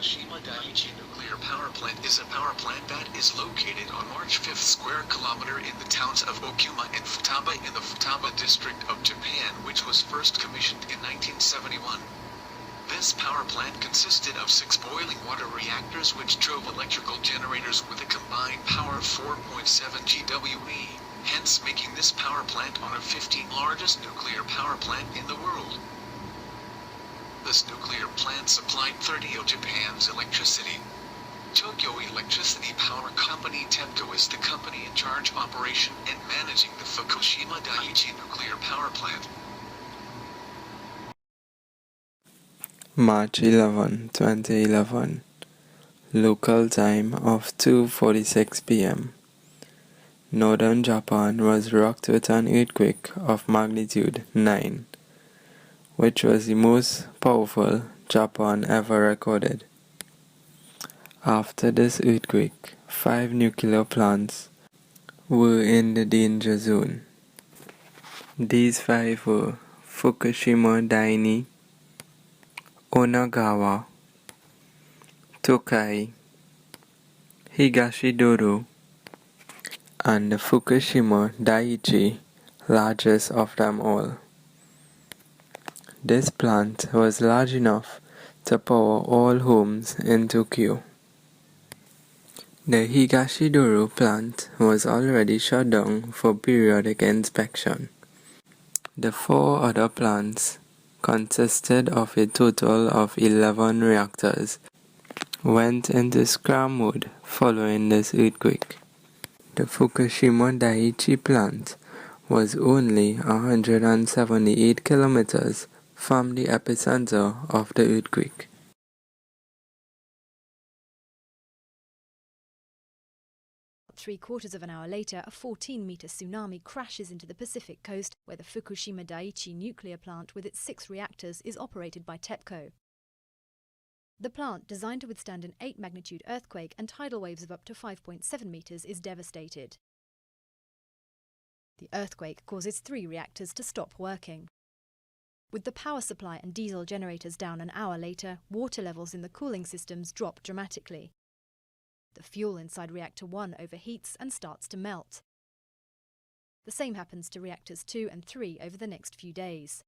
Fukushima Daiichi nuclear power plant is a power plant that is located on March 5th square kilometer in the towns of Okuma and Futaba in the Futaba district of Japan, which was first commissioned in 1971. This power plant consisted of 6 boiling water reactors which drove electrical generators with a combined power of 4.7 GWE, hence making this power plant one of 15 largest nuclear power plant in the world. This nuclear plant supplied 30 of Japan's electricity. Tokyo Electricity Power Company TEPCO is the company in charge of operation and managing the Fukushima Daiichi nuclear power plant. March 11, 2011, local time of 2:46 p.m. Northern Japan was rocked with an earthquake of magnitude 9, which was the most powerful Japan ever recorded. After this earthquake, 5 nuclear plants were in the danger zone. These 5 were Fukushima Daiichi, Onagawa, Tokai, Higashidoro, and the Fukushima Daiichi, largest of them all. This plant was large enough to power all homes in Tokyo. The Higashidoro plant was already shut down for periodic inspection. The 4 other plants consisted of a total of 11 reactors went into scram mode following this earthquake. The Fukushima Daiichi plant was only 178 kilometers from the epicenter of the earthquake. Three-quarters of an hour later, a 14-meter tsunami crashes into the Pacific coast, where the Fukushima Daiichi nuclear plant with its 6 reactors is operated by TEPCO. The plant, designed to withstand an 8-magnitude earthquake and tidal waves of up to 5.7 meters, is devastated. The earthquake causes 3 reactors to stop working. With the power supply and diesel generators down an hour later, water levels in the cooling systems drop dramatically. The fuel inside reactor 1 overheats and starts to melt. The same happens to reactors 2 and 3 over the next few days.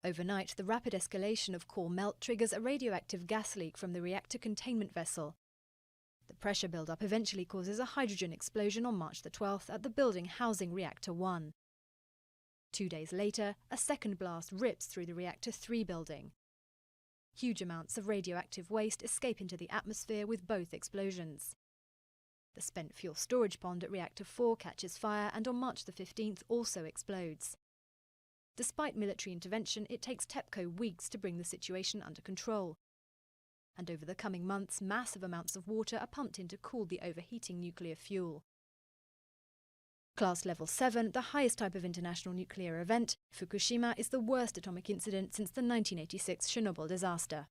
Overnight, the rapid escalation of core melt triggers a radioactive gas leak from the reactor containment vessel. The pressure buildup eventually causes a hydrogen explosion on March the 12th at the building housing reactor 1. 2 days later, a second blast rips through the reactor 3 building. Huge amounts of radioactive waste escape into the atmosphere with both explosions. The spent fuel storage pond at reactor 4 catches fire and on March the 15th also explodes. Despite military intervention, it takes TEPCO weeks to bring the situation under control. And over the coming months, massive amounts of water are pumped in to cool the overheating nuclear fuel. Class Level 7, the highest type of international nuclear event, Fukushima is the worst atomic incident since the 1986 Chernobyl disaster.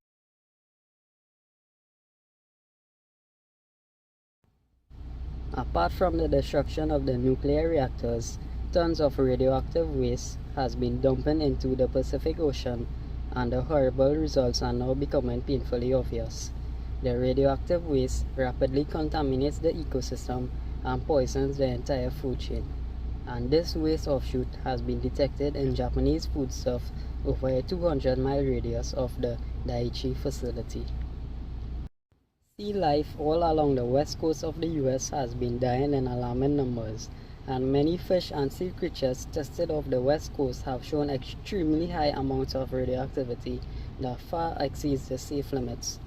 Apart from the destruction of the nuclear reactors, tons of radioactive waste has been dumped into the Pacific Ocean, and the horrible results are now becoming painfully obvious. The radioactive waste rapidly contaminates the ecosystem and poisons the entire food chain. And this waste offshoot has been detected in Japanese foodstuff over a 200-mile radius of the Daiichi facility. Sea life all along the west coast of the US has been dying in alarming numbers, and many fish and sea creatures tested off the west coast have shown extremely high amounts of radioactivity that far exceeds the safe limits.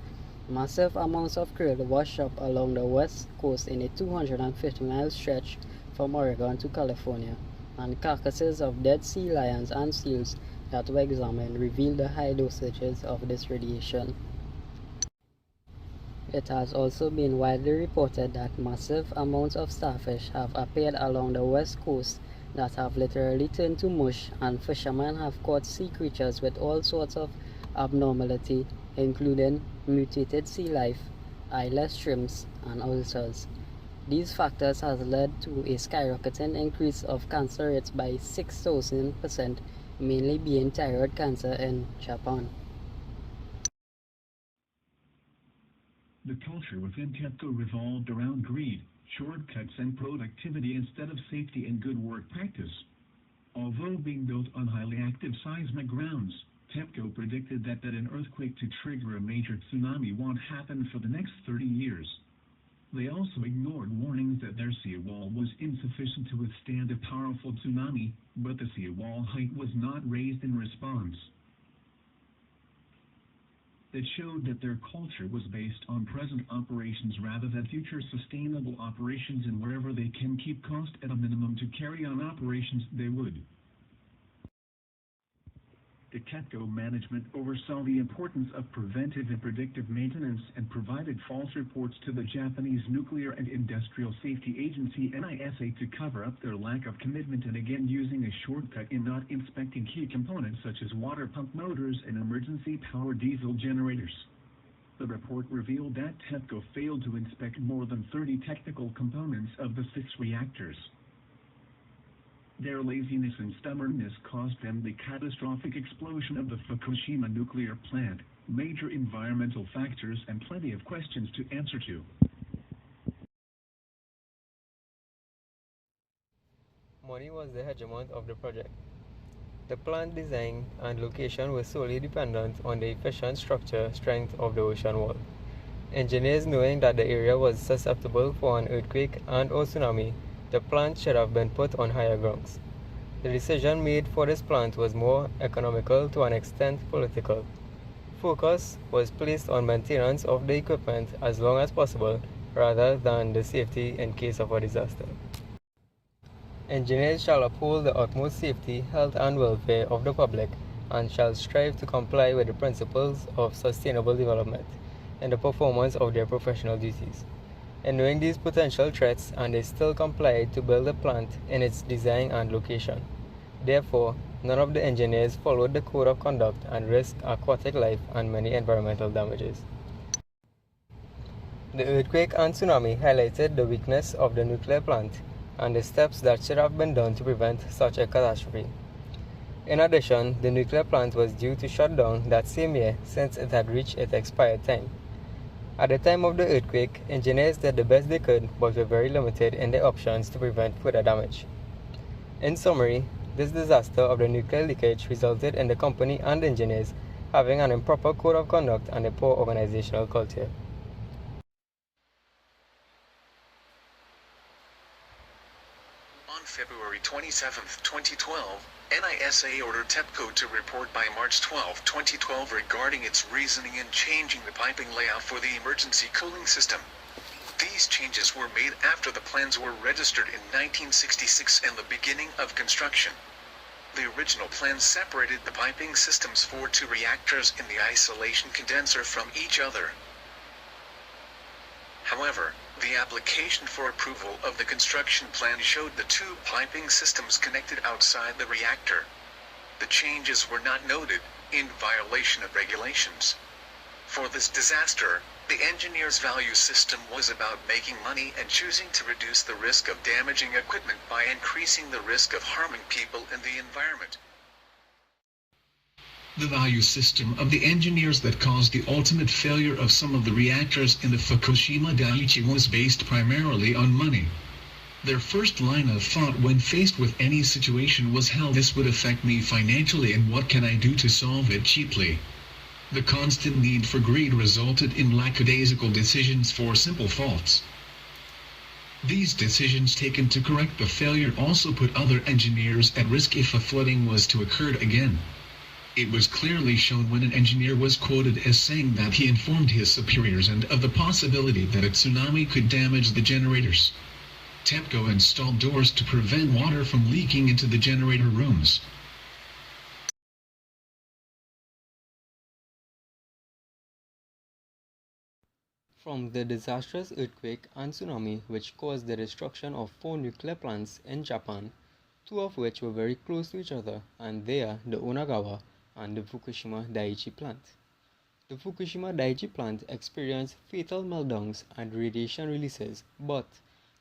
Massive amounts of krill wash up along the west coast in a 250-mile stretch from Oregon to California, and carcasses of dead sea lions and seals that were examined revealed the high dosages of this radiation. It has also been widely reported that massive amounts of starfish have appeared along the west coast that have literally turned to mush, and fishermen have caught sea creatures with all sorts of abnormality, including mutated sea life, eyeless shrimps, and ulcers. These factors have led to a skyrocketing increase of cancer rates by 6,000%, mainly being thyroid cancer in Japan. The culture within TEPCO revolved around greed, shortcuts and productivity instead of safety and good work practice. Although being built on highly active seismic grounds, TEPCO predicted that an earthquake to trigger a major tsunami won't happen for the next 30 years. They also ignored warnings that their seawall was insufficient to withstand a powerful tsunami, but the seawall height was not raised in response. It showed that their culture was based on present operations rather than future sustainable operations, and wherever they can keep cost at a minimum to carry on operations, they would. The TEPCO management oversaw the importance of preventive and predictive maintenance and provided false reports to the Japanese Nuclear and Industrial Safety Agency (NISA) to cover up their lack of commitment, and again using a shortcut in not inspecting key components such as water pump motors and emergency power diesel generators. The report revealed that TEPCO failed to inspect more than 30 technical components of the 6 reactors. Their laziness and stubbornness caused them the catastrophic explosion of the Fukushima nuclear plant, major environmental factors and plenty of questions to answer to. Money was the hegemon of the project. The plant design and location were solely dependent on the efficient structure strength of the ocean wall. Engineers, knowing that the area was susceptible for an earthquake and or tsunami, the plant should have been put on higher grounds. The decision made for this plant was more economical, to an extent political. Focus was placed on maintenance of the equipment as long as possible rather than the safety in case of a disaster. Engineers shall uphold the utmost safety, health and welfare of the public, and shall strive to comply with the principles of sustainable development in the performance of their professional duties. And knowing these potential threats, and they still complied to build the plant in its design and location. Therefore, none of the engineers followed the code of conduct and risked aquatic life and many environmental damages. The earthquake and tsunami highlighted the weakness of the nuclear plant and the steps that should have been done to prevent such a catastrophe. In addition, the nuclear plant was due to shut down that same year since it had reached its expired time. At the time of the earthquake, engineers did the best they could but were very limited in their options to prevent further damage. In summary, this disaster of the nuclear leakage resulted in the company and engineers having an improper code of conduct and a poor organizational culture. On February 27, 2012, NISA ordered TEPCO to report by March 12, 2012 regarding its reasoning in changing the piping layout for the emergency cooling system. These changes were made after the plans were registered in 1966 and the beginning of construction. The original plan separated the piping systems for 2 reactors in the isolation condenser from each other. However, the application for approval of the construction plan showed the 2 piping systems connected outside the reactor. The changes were not noted, in violation of regulations. For this disaster, the engineer's value system was about making money and choosing to reduce the risk of damaging equipment by increasing the risk of harming people and the environment. The value system of the engineers that caused the ultimate failure of some of the reactors in the Fukushima Daiichi was based primarily on money. Their first line of thought when faced with any situation was how this would affect me financially and what can I do to solve it cheaply. The constant need for greed resulted in lackadaisical decisions for simple faults. These decisions taken to correct the failure also put other engineers at risk if a flooding was to occur again. It was clearly shown when an engineer was quoted as saying that he informed his superiors and of the possibility that a tsunami could damage the generators. TEPCO installed doors to prevent water from leaking into the generator rooms. From the disastrous earthquake and tsunami which caused the destruction of 4 nuclear plants in Japan, 2 of which were very close to each other, and they are the Onagawa and the Fukushima Daiichi plant. The Fukushima Daiichi plant experienced fatal meltdowns and radiation releases, but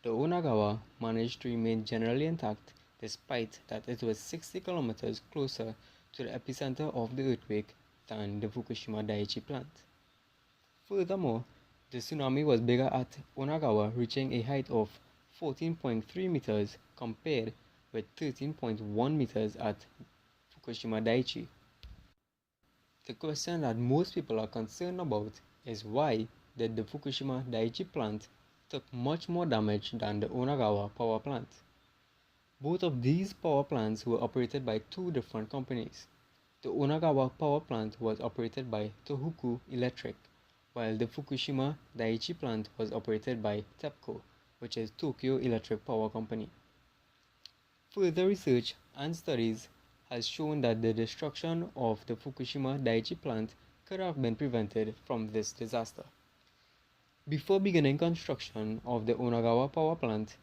the Onagawa managed to remain generally intact despite that it was 60 kilometers closer to the epicenter of the earthquake than the Fukushima Daiichi plant. Furthermore, The tsunami was bigger at Onagawa, reaching a height of 14.3 meters compared with 13.1 meters at Fukushima Daiichi. The question that most people are concerned about is why did the Fukushima Daiichi plant took much more damage than the Onagawa power plant. Both of these power plants were operated by two different companies. The Onagawa power plant was operated by Tohoku Electric, while the Fukushima Daiichi plant was operated by TEPCO, which is Tokyo Electric Power Company. Further research and studies has shown that the destruction of the Fukushima Daiichi plant could have been prevented from this disaster. Before beginning construction of the Onagawa power plant,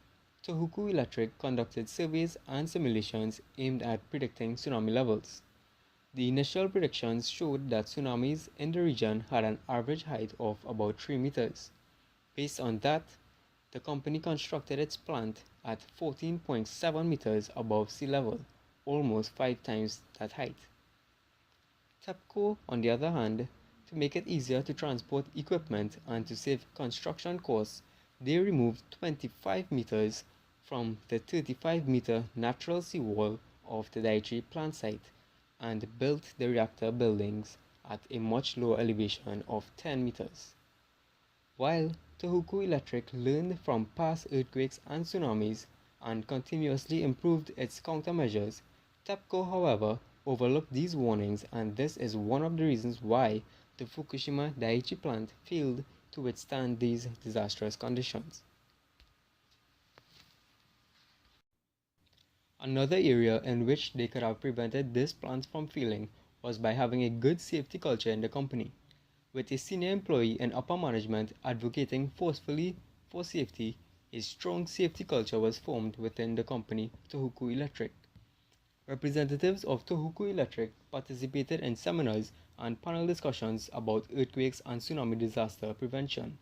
Tohoku Electric conducted surveys and simulations aimed at predicting tsunami levels. The initial predictions showed that tsunamis in the region had an average height of about 3 meters. Based on that, the company constructed its plant at 14.7 meters above sea level, almost 5 times that height. TEPCO, on the other hand, to make it easier to transport equipment and to save construction costs, they removed 25 meters from the 35-meter natural seawall of the Daiichi plant site and built the reactor buildings at a much lower elevation of 10 meters. While Tohoku Electric learned from past earthquakes and tsunamis and continuously improved its countermeasures, TEPCO, however, overlooked these warnings, and this is one of the reasons why the Fukushima Daiichi plant failed to withstand these disastrous conditions. Another area in which they could have prevented this plant from failing was by having a good safety culture in the company. With a senior employee and upper management advocating forcefully for safety, a strong safety culture was formed within the company Tohoku Electric. Representatives of Tohoku Electric participated in seminars and panel discussions about earthquakes and tsunami disaster prevention,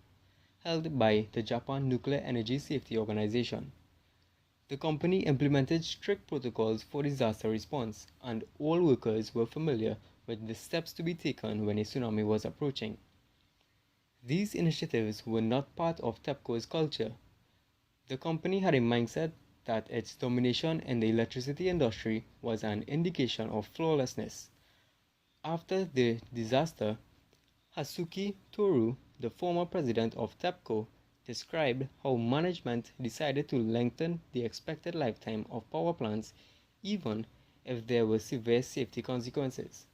held by the Japan Nuclear Energy Safety Organization. The company implemented strict protocols for disaster response, and all workers were familiar with the steps to be taken when a tsunami was approaching. These initiatives were not part of TEPCO's culture. The company had a mindset that its domination in the electricity industry was an indication of flawlessness. After the disaster, Hasuki Toru, the former president of TEPCO, described how management decided to lengthen the expected lifetime of power plants even if there were severe safety consequences.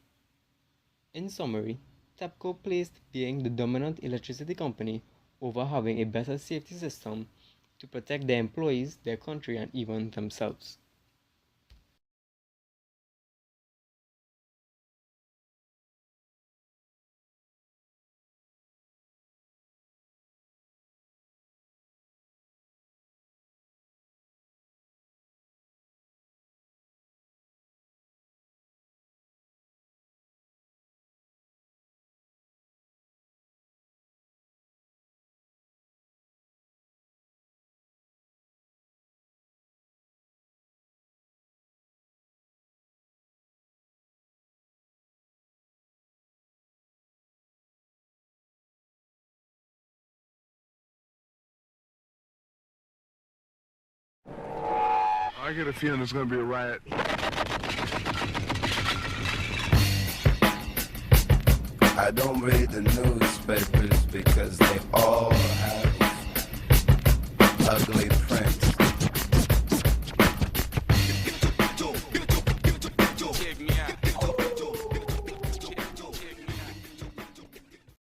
In summary, TEPCO placed being the dominant electricity company over having a better safety system to protect their employees, their country, and even themselves. I get a feeling there's going to be a riot. I don't read the newspapers because they all have ugly